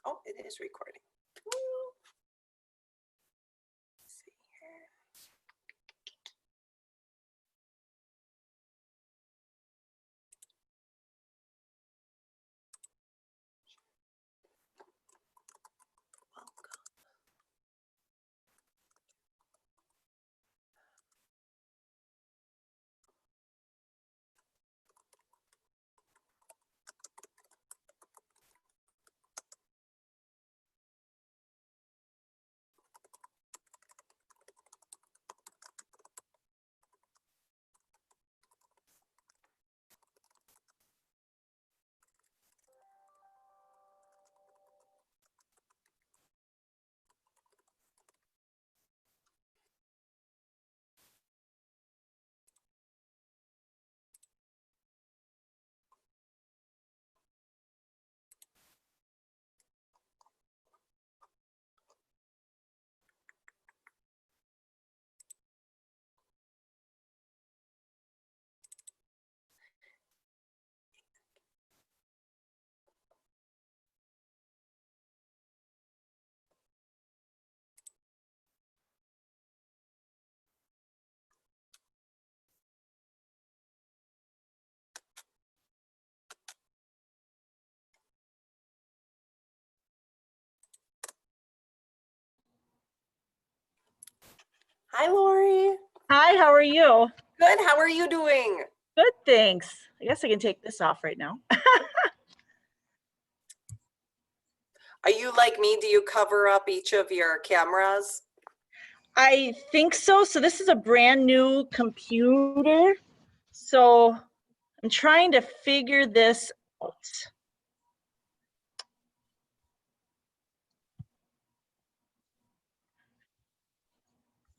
Oh, it is recording. Woo. Let's see here. Welcome. Hi, Lori. Hi, how are you? Good. How are you doing? Good, thanks. I guess I can take this off right now. Are you like me? Do you cover up each of your cameras? I think so. So this is a brand new computer. So I'm trying to figure this out.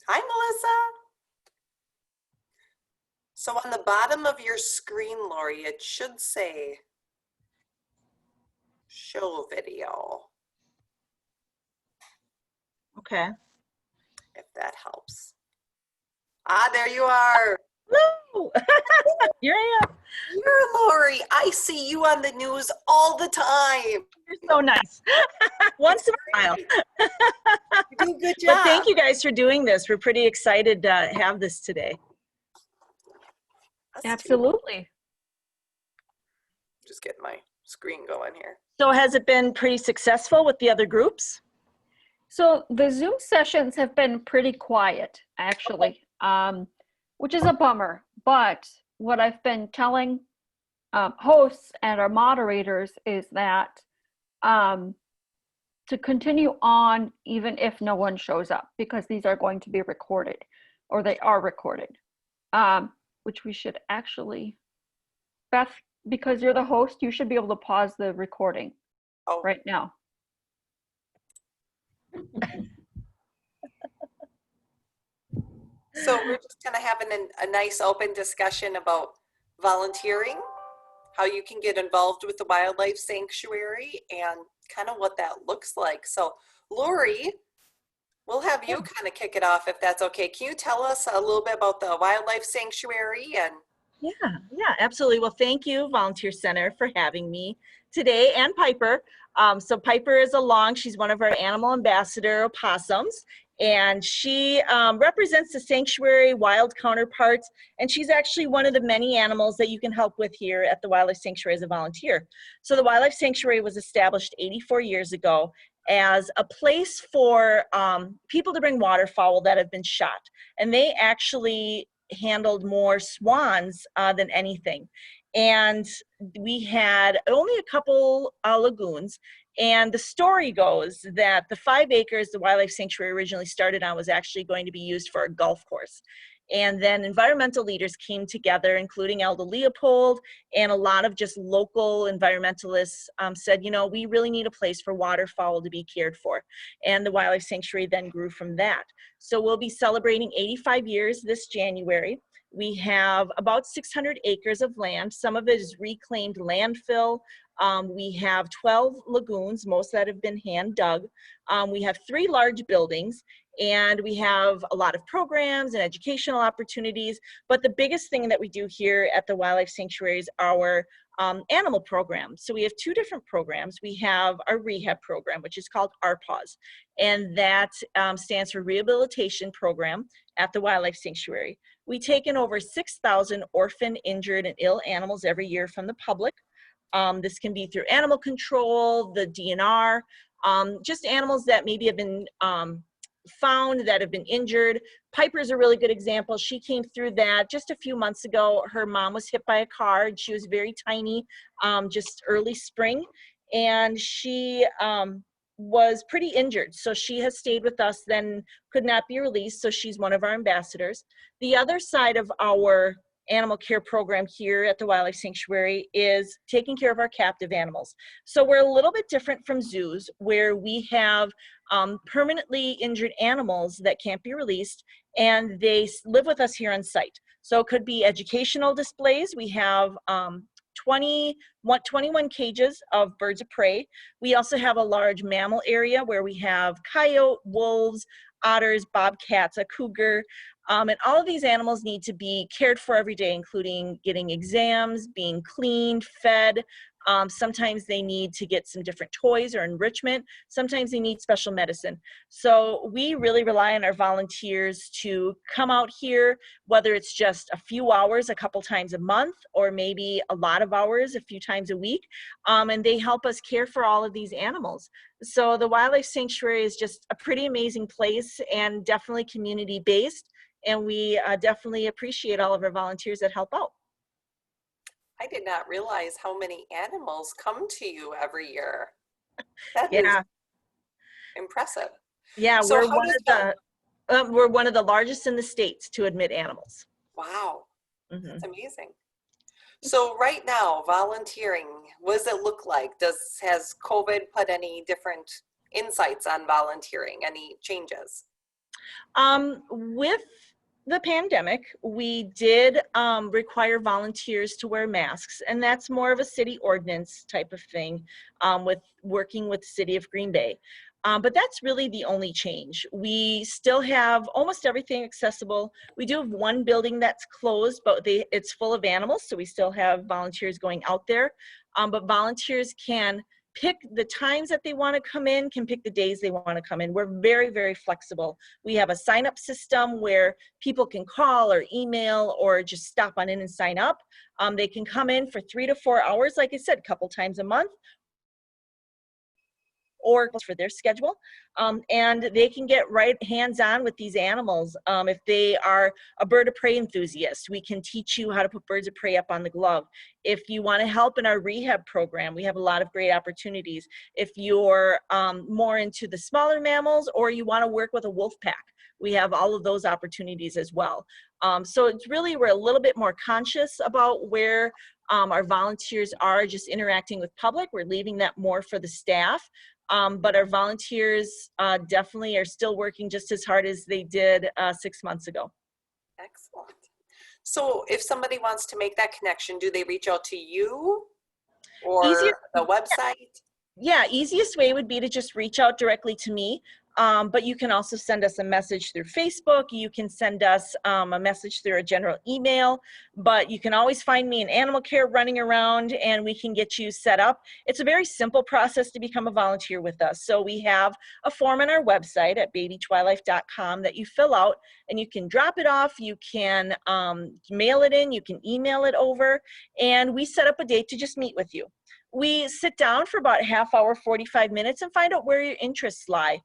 Hi, Melissa. So on the bottom of your screen, Lori, it should say show video, Okay. if that helps. Ah, there you are. Hello. Here I am. You're Lori. I see you on the news all the time. You're so nice. Once in a while. You do a good job. But thank you guys for doing this. We're pretty excited to have this today. Absolutely. Just getting my screen going here. So has it been pretty successful with the other groups? So the Zoom sessions have been pretty quiet, actually, which is a bummer. But what I've been telling hosts and our moderators is that to continue on even if no one shows up, because these are going to be recorded, or they are recorded, which we should actually, Beth, because you're the host, you should be able to pause the recording right now. So we're just kind of having a nice open discussion about volunteering, how you can get involved with the wildlife sanctuary, and kind of what that looks like. So Lori, we'll have you kind of kick it off if that's okay. Can you tell us a little bit about the wildlife sanctuary? And Yeah, absolutely. Well, thank you, Volunteer Center, for having me today, and Piper. So Piper is along. She's one of our animal ambassador opossums, and she represents the sanctuary wild counterparts, and she's actually one of the many animals that you can help with here at the Wildlife Sanctuary as a volunteer. So the Wildlife Sanctuary was established 84 years ago as a place for people to bring waterfowl that have been shot, and they actually handled more swans than anything. And we had only a couple lagoons. And the story goes that the 5 acres the wildlife sanctuary originally started on was actually going to be used for a golf course. And then environmental leaders came together, including Elda Leopold, and a lot of just local environmentalists said, you know, we really need a place for waterfowl to be cared for. And the wildlife sanctuary then grew from that. So we'll be celebrating 85 years this January. We have about 600 acres of land. Some of it is reclaimed landfill. We have 12 lagoons, most that have been hand dug. We have 3 large buildings, and we have a lot of programs and educational opportunities. But the biggest thing that we do here at the Wildlife Sanctuary is our animal program. So we have 2 different programs. We have our rehab program, which is called RPAWS, and that stands for Rehabilitation Program at the Wildlife Sanctuary. We take in over 6,000 orphaned, injured, and ill animals every year from the public. This can be through animal control, the DNR, just animals that maybe have been found that have been injured. Piper's a really good example. She came through that just a few months ago. Her mom was hit by a car. She was very tiny, just early spring, and she was pretty injured. So she has stayed with us, then could not be released. So she's one of our ambassadors. The other side of our animal care program here at the Wildlife Sanctuary is taking care of our captive animals. So we're a little bit different from zoos, where we have permanently injured animals that can't be released, and they live with us here on site. So it could be educational displays. We have 21 cages of birds of prey. We also have a large mammal area where we have coyote, wolves, otters, bobcats, a cougar, and all of these animals need to be cared for every day, including getting exams, being cleaned, fed. Sometimes they need to get some different toys or enrichment. Sometimes they need special medicine. So we really rely on our volunteers to come out here, whether it's just a few hours a couple times a month, or maybe a lot of hours a few times a week, and they help us care for all of these animals. So the Wildlife Sanctuary is just a pretty amazing place, and definitely community-based, and we definitely appreciate all of our volunteers that help out. I did not realize how many animals come to you every year. That is Yeah, impressive. yeah, So how does that, we're one of the largest in the states to admit animals. wow, Mhm. that's amazing. So right now, volunteering, what does it look like? Has COVID put any different insights on volunteering, any changes? With the pandemic, we did require volunteers to wear masks, and that's more of a city ordinance type of thing, with working with the city of Green Bay. But that's really the only change. We still have almost everything accessible. We do have one building that's closed, but it's full of animals, so we still have volunteers going out there. But volunteers can pick the times that they want to come in, can pick the days they want to come in. We're very, very flexible. We have a sign-up system where people can call or email or just stop on in and sign up. They can come in for 3 to 4 hours, like I said, a couple times a month, or for their schedule, and they can get right hands-on with these animals. If they are a bird of prey enthusiast, we can teach you how to put birds of prey up on the glove. If you want to help in our rehab program, we have a lot of great opportunities. If you're more into the smaller mammals, or you want to work with a wolf pack, we have all of those opportunities as well. So it's really, we're a little bit more conscious about where our volunteers are just interacting with public. We're leaving that more for the staff. But our volunteers definitely are still working just as hard as they did 6 months ago. Excellent. So if somebody wants to make that connection, do they reach out to you Easiest, or the website? yeah, easiest way would be to just reach out directly to me. But you can also send us a message through Facebook. You can send us a message through a general email, but you can always find me in animal care running around, and we can get you set up. It's a very simple process to become a volunteer with us. So we have a form on our website at babytwilife.com that you fill out, and you can drop it off. You can mail it in, you can email it over, and we set up a date to just meet with you. We sit down for about a half hour, 45 minutes, and find out where your interests lie,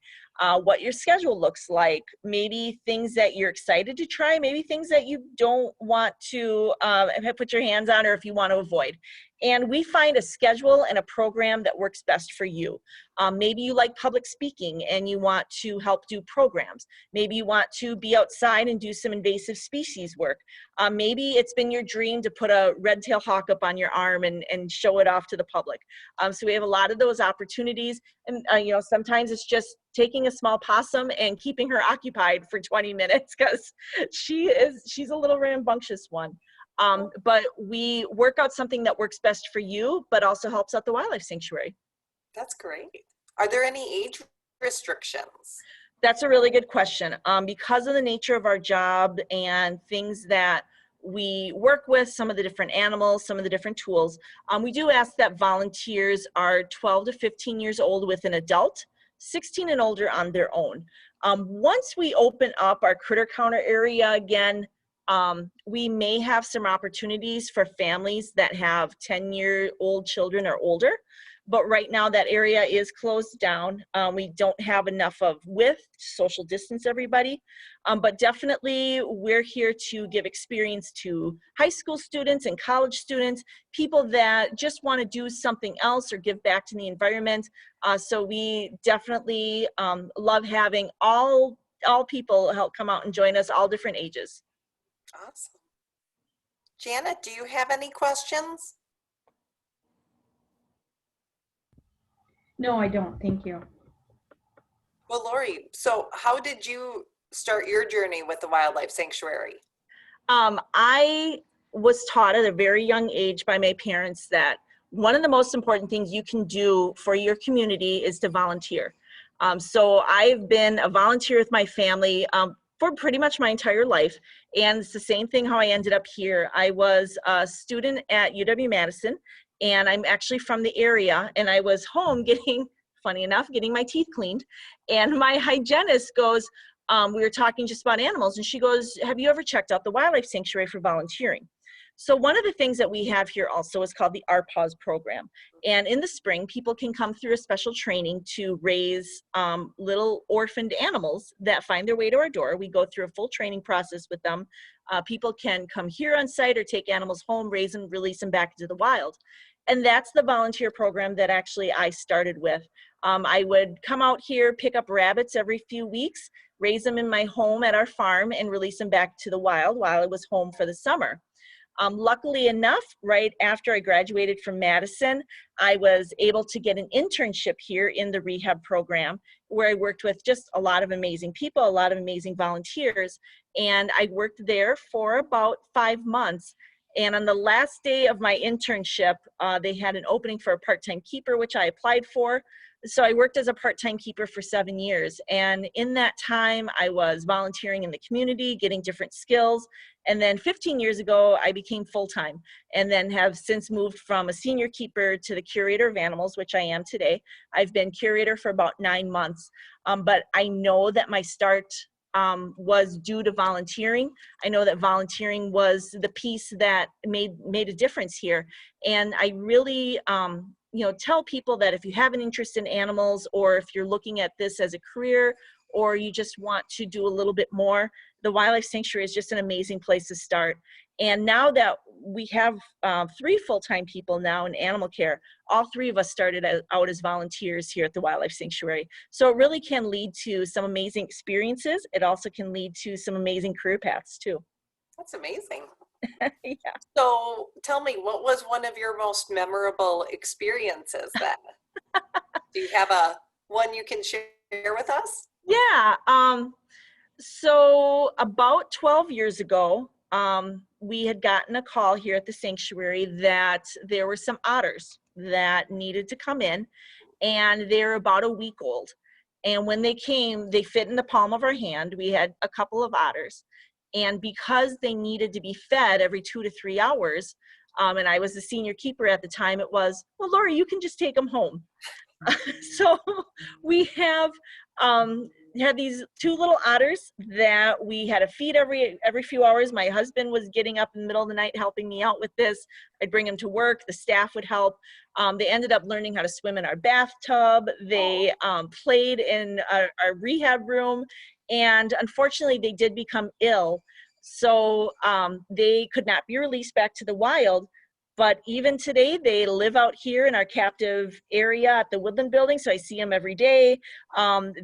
what your schedule looks like, maybe things that you're excited to try, maybe things that you don't want to put your hands on, or if you want to avoid. And we find a schedule and a program that works best for you. Maybe you like public speaking and you want to help do programs. Maybe you want to be outside and do some invasive species work. Maybe it's been your dream to put a red-tailed hawk up on your arm and show it off to the public. So we have a lot of those opportunities. And you know, sometimes it's just taking a small possum and keeping her occupied for 20 minutes because she's a little rambunctious one. But we work out something that works best for you, but also helps out the wildlife sanctuary. That's great. Are there any age restrictions? That's a really good question. Because of the nature of our job and things that we work with, some of the different animals, some of the different tools, we do ask that volunteers are 12 to 15 years old with an adult, 16 and older on their own. Once we open up our critter counter area again, we may have some opportunities for families that have 10-year-old children or older. But right now that area is closed down. We don't have enough of width to social distance everybody. But definitely we're here to give experience to high school students and college students, people that just want to do something else or give back to the environment. So we definitely love having all people help come out and join us, all different ages. Awesome. Janet, do you have any questions? No, I don't. Thank you. Well, Lori, so how did you start your journey with the wildlife sanctuary? I was taught at a very young age by my parents that one of the most important things you can do for your community is to volunteer. So I've been a volunteer with my family for pretty much my entire life. And it's the same thing how I ended up here. I was a student at UW-Madison, and I'm actually from the area, and I was home getting, funny enough, getting my teeth cleaned. And my hygienist goes, we were talking just about animals, and she goes, have you ever checked out the wildlife sanctuary for volunteering? So one of the things that we have here also is called the RPAWS program. And in the spring, people can come through a special training to raise little orphaned animals that find their way to our door. We go through a full training process with them. People can come here on site or take animals home, raise them, release them back into the wild. And that's the volunteer program that actually I started with. I would come out here, pick up rabbits every few weeks, raise them in my home at our farm, and release them back to the wild while I was home for the summer. Luckily enough, right after I graduated from Madison, I was able to get an internship here in the rehab program where I worked with just a lot of amazing people, a lot of amazing volunteers. And I worked there for about 5 months. And on the last day of my internship, they had an opening for a part-time keeper, which I applied for. So I worked as a part-time keeper for 7 years. And in that time, I was volunteering in the community, getting different skills. And then 15 years ago, I became full-time, and then have since moved from a senior keeper to the curator of animals, which I am today. I've been curator for about 9 months, but I know that my start was due to volunteering. I know that volunteering was the piece that made a difference here. And I really, tell people that if you have an interest in animals, or if you're looking at this as a career, or you just want to do a little bit more, the Wildlife Sanctuary is just an amazing place to start. And now that we have 3 full-time people now in animal care, all 3 of us started out as volunteers here at the Wildlife Sanctuary. So it really can lead to some amazing experiences. It also can lead to some amazing career paths too. That's amazing. Yeah. So tell me, what was one of your most memorable experiences then? Do you have one you can share with us? Yeah. So about 12 years ago, we had gotten a call here at the sanctuary that there were some otters that needed to come in, and they're about a week old. And when they came, they fit in the palm of our hand. We had a couple of otters. And because they needed to be fed every 2 to 3 hours, and I was the senior keeper at the time, it was, well, Lori, you can just take them home. So we have had these 2 little otters that we had to feed every few hours. My husband was getting up in the middle of the night helping me out with this. I'd bring them to work. The staff would help. They ended up learning how to swim in our bathtub. They played in our rehab room, and unfortunately they did become ill. So they could not be released back to the wild. But even today, they live out here in our captive area at the Woodland Building, so I see them every day.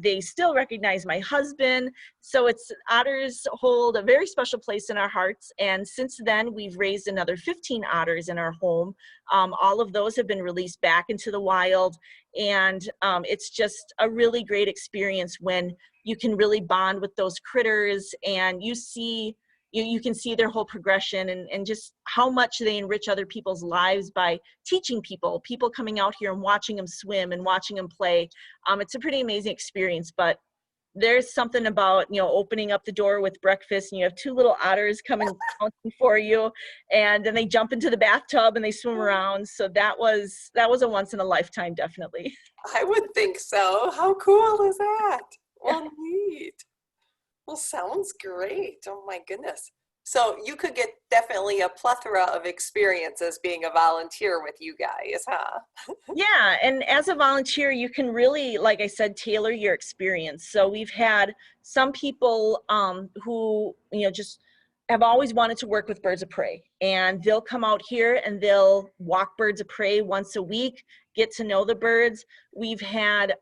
They still recognize my husband. So otters hold a very special place in our hearts. And since then, we've raised another 15 otters in our home. All of those have been released back into the wild. And it's just a really great experience when you can really bond with those critters, and you see you can see their whole progression and just how much they enrich other people's lives by teaching people coming out here and watching them swim and watching them play. It's a pretty amazing experience, but there's something about, opening up the door with breakfast and you have two little otters coming bouncing for you, and then they jump into the bathtub and they swim around. So that was a once in a lifetime, definitely. I would think so. How cool is that? Well, neat. Well, sounds great. Oh my goodness. So you could get definitely a plethora of experiences being a volunteer with you guys, huh? Yeah, and as a volunteer, you can really, like I said, tailor your experience. So we've had some people who, just have always wanted to work with birds of prey, and they'll come out here and they'll walk birds of prey once a week, get to know the birds. We've had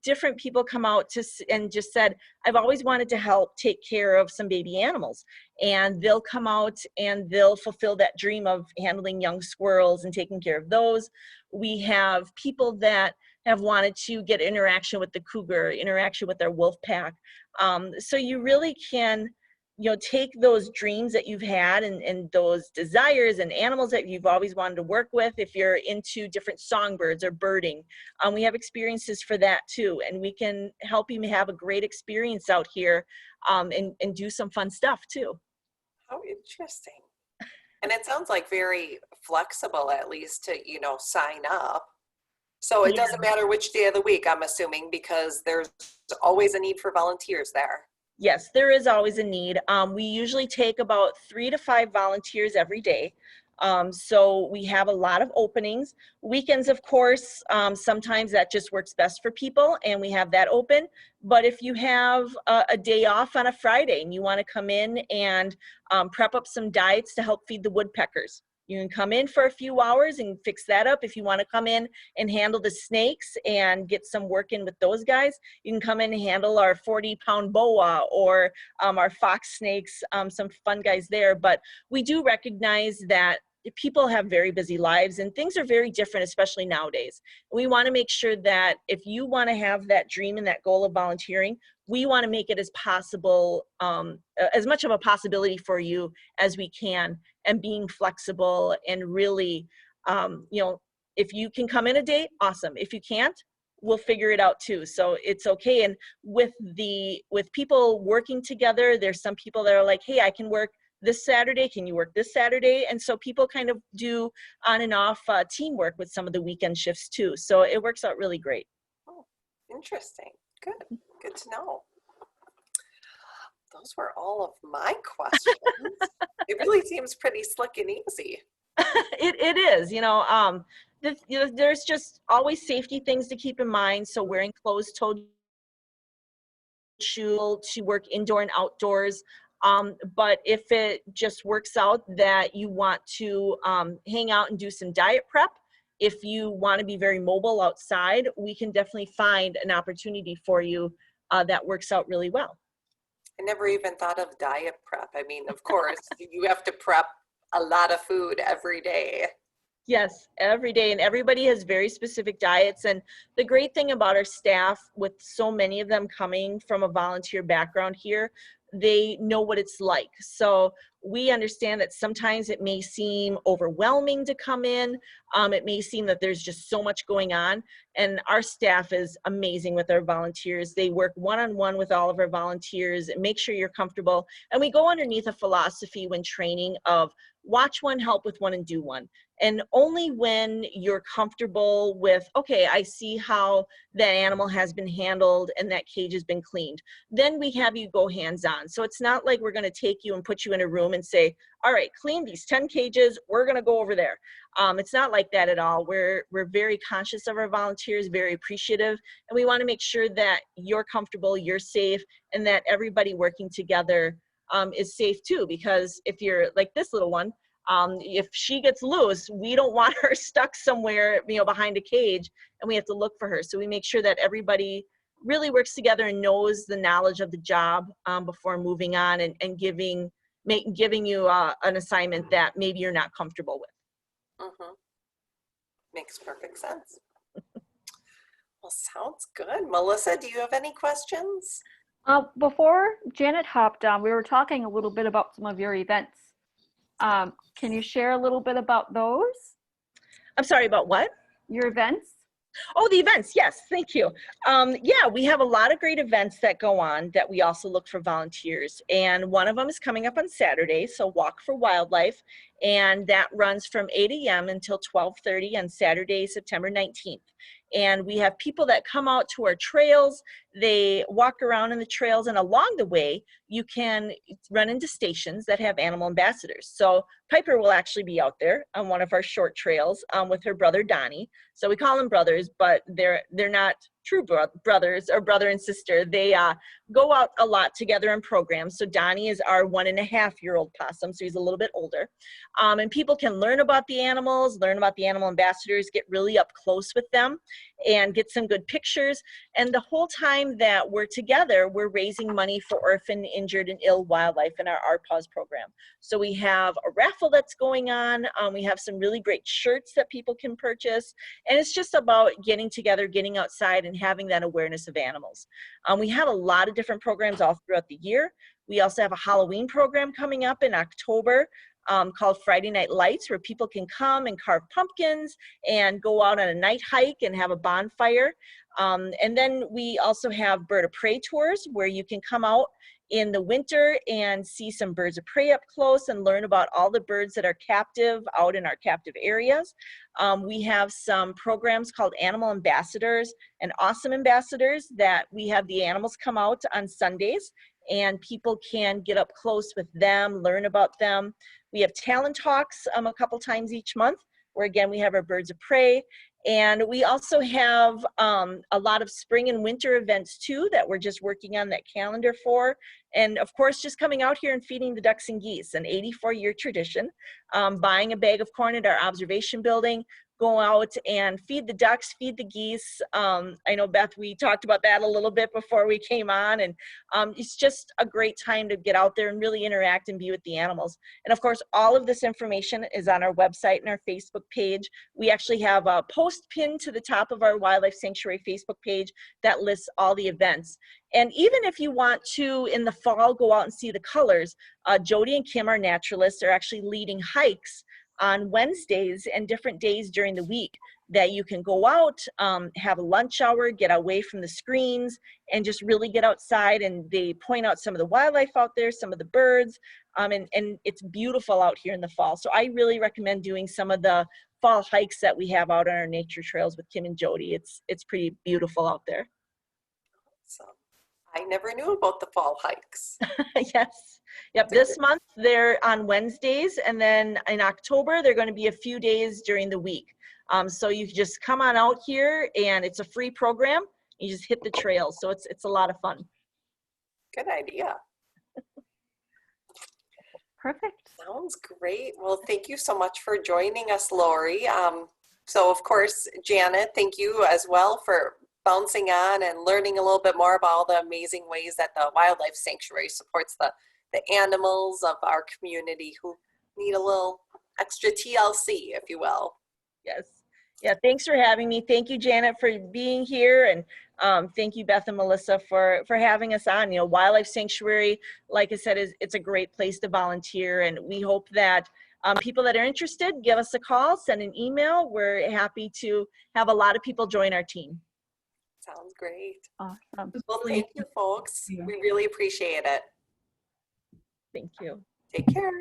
different people come out and just said, I've always wanted to help take care of some baby animals. And they'll come out and they'll fulfill that dream of handling young squirrels and taking care of those. We have people that have wanted to get interaction with the cougar, interaction with their wolf pack. So you really can, take those dreams that you've had and those desires and animals that you've always wanted to work with. If you're into different songbirds or birding, we have experiences for that too. And we can help you have a great experience out here and do some fun stuff too. How interesting. And it sounds like very flexible, at least to, sign up. So it Yeah. doesn't matter which day of the week, I'm assuming, because there's always a need for volunteers there. Yes, there is always a need. We usually take about 3 to 5 volunteers every day. So we have a lot of openings. Weekends, of course, sometimes that just works best for people and we have that open. But if you have a day off on a Friday and you want to come in and prep up some diets to help feed the woodpeckers, you can come in for a few hours and fix that up. If you want to come in and handle the snakes and get some work in with those guys, you can come in and handle our 40-pound boa or our fox snakes, some fun guys there. But we do recognize that people have very busy lives and things are very different, especially nowadays. We want to make sure that if you want to have that dream and that goal of volunteering, we want to make it as possible, as much of a possibility for you as we can, and being flexible and really, if you can come in a day, awesome. If you can't, we'll figure it out too. So it's okay. And with people working together, there's some people that are like, hey, I can work this Saturday. Can you work this Saturday? And so people kind of do on and off teamwork with some of the weekend shifts too. So it works out really great. Oh, interesting. Good. Good to know. Those were all of my questions. It really seems pretty slick and easy. It is, there's just always safety things to keep in mind. So wearing closed-toed shoes to work indoor and outdoors. But if it just works out that you want to hang out and do some diet prep, if you want to be very mobile outside, we can definitely find an opportunity for you that works out really well. I never even thought of diet prep. I mean, of course, you have to prep a lot of food every day. Yes, every day. And everybody has very specific diets. And the great thing about our staff, with so many of them coming from a volunteer background here, they know what it's like. So we understand that sometimes it may seem overwhelming to come in. It may seem that there's just so much going on. And our staff is amazing with our volunteers. They work one-on-one with all of our volunteers and make sure you're comfortable. And we go underneath a philosophy when training of watch one, help with one, and do one. And only when you're comfortable with, okay, I see how that animal has been handled and that cage has been cleaned, then we have you go hands-on. So it's not like we're going to take you and put you in a room and say, all right, clean these 10 cages, we're going to go over there. It's not like that at all. We're very conscious of our volunteers, very appreciative, and we want to make sure that you're comfortable, you're safe, and that everybody working together is safe too. Because if you're like this little one, if she gets loose, we don't want her stuck somewhere, behind a cage, and we have to look for her. So we make sure that everybody really works together and knows the knowledge of the job before moving on and giving you an assignment that maybe you're not comfortable with. Mm-hmm. Makes perfect sense. Well, sounds good. Melissa, do you have any questions? Before Janet hopped on, we were talking a little bit about some of your events. Can you share a little bit about those? I'm sorry, about what? Your events? Oh, the events. Yes, thank you. Yeah, we have a lot of great events that go on that we also look for volunteers. And one of them is coming up on Saturday, so Walk for Wildlife. And that runs from 8 a.m. until 12:30 on Saturday, September 19th. And we have people that come out to our trails. They walk around in the trails, and along the way, you can run into stations that have animal ambassadors. So Piper will actually be out there on one of our short trails with her brother Donnie. So we call them brothers, but they're not true brothers or brother and sister. They go out a lot together in programs. So Donnie is our 1.5-year-old possum, so he's a little bit older. And people can learn about the animals, learn about the animal ambassadors, get really up close with them, and get some good pictures. And the whole time that we're together, we're raising money for orphan, injured, and ill wildlife in our RPAWS program. So we have a raffle that's going on. We have some really great shirts that people can purchase. And it's just about getting together, getting outside, and having that awareness of animals. We have a lot of different programs all throughout the year. We also have a Halloween program coming up in October called Friday Night Lights, where people can come and carve pumpkins and go out on a night hike and have a bonfire. And then we also have bird of prey tours, where you can come out in the winter and see some birds of prey up close and learn about all the birds that are captive out in our captive areas. We have some programs called Animal Ambassadors and Awesome Ambassadors, that we have the animals come out on Sundays and people can get up close with them, learn about them. We have talent talks a couple times each month, where again, we have our birds of prey. And we also have a lot of spring and winter events too that we're just working on that calendar for. And of course, just coming out here and feeding the ducks and geese, an 84-year tradition, buying a bag of corn at our observation building, go out and feed the ducks, feed the geese. I know, Beth, we talked about that a little bit before we came on, and it's just a great time to get out there and really interact and be with the animals. And of course, all of this information is on our website and our Facebook page. We actually have a post pinned to the top of our Wildlife Sanctuary Facebook page that lists all the events. And even if you want to, in the fall, go out and see the colors, Jody and Kim, our naturalists, are actually leading hikes on Wednesdays and different days during the week that you can go out, have a lunch hour, get away from the screens, and just really get outside. And they point out some of the wildlife out there, some of the birds, and it's beautiful out here in the fall. So I really recommend doing some of the fall hikes that we have out on our nature trails with Kim and Jody. It's pretty beautiful out there. So I never knew about the fall hikes. Yes. Yep. This month they're on Wednesdays, and then in October they're going to be a few days during the week. So you can just come on out here, and it's a free program. You just hit the trails, so it's a lot of fun. Good idea. Perfect. Sounds great. Well, thank you so much for joining us, Lori. So of course, Janet, thank you as well for bouncing on and learning a little bit more about all the amazing ways that the Wildlife Sanctuary supports the animals of our community who need a little extra TLC, if you will. Yes. Yeah, thanks for having me. Thank you, Janet, for being here. And thank you, Beth and Melissa, for having us on. You know, Wildlife Sanctuary, like I said, it's a great place to volunteer. And we hope that people that are interested, give us a call, send an email. We're happy to have a lot of people join our team. Sounds great. Awesome. Well, thank you, folks. We really appreciate it. Thank you. Take care.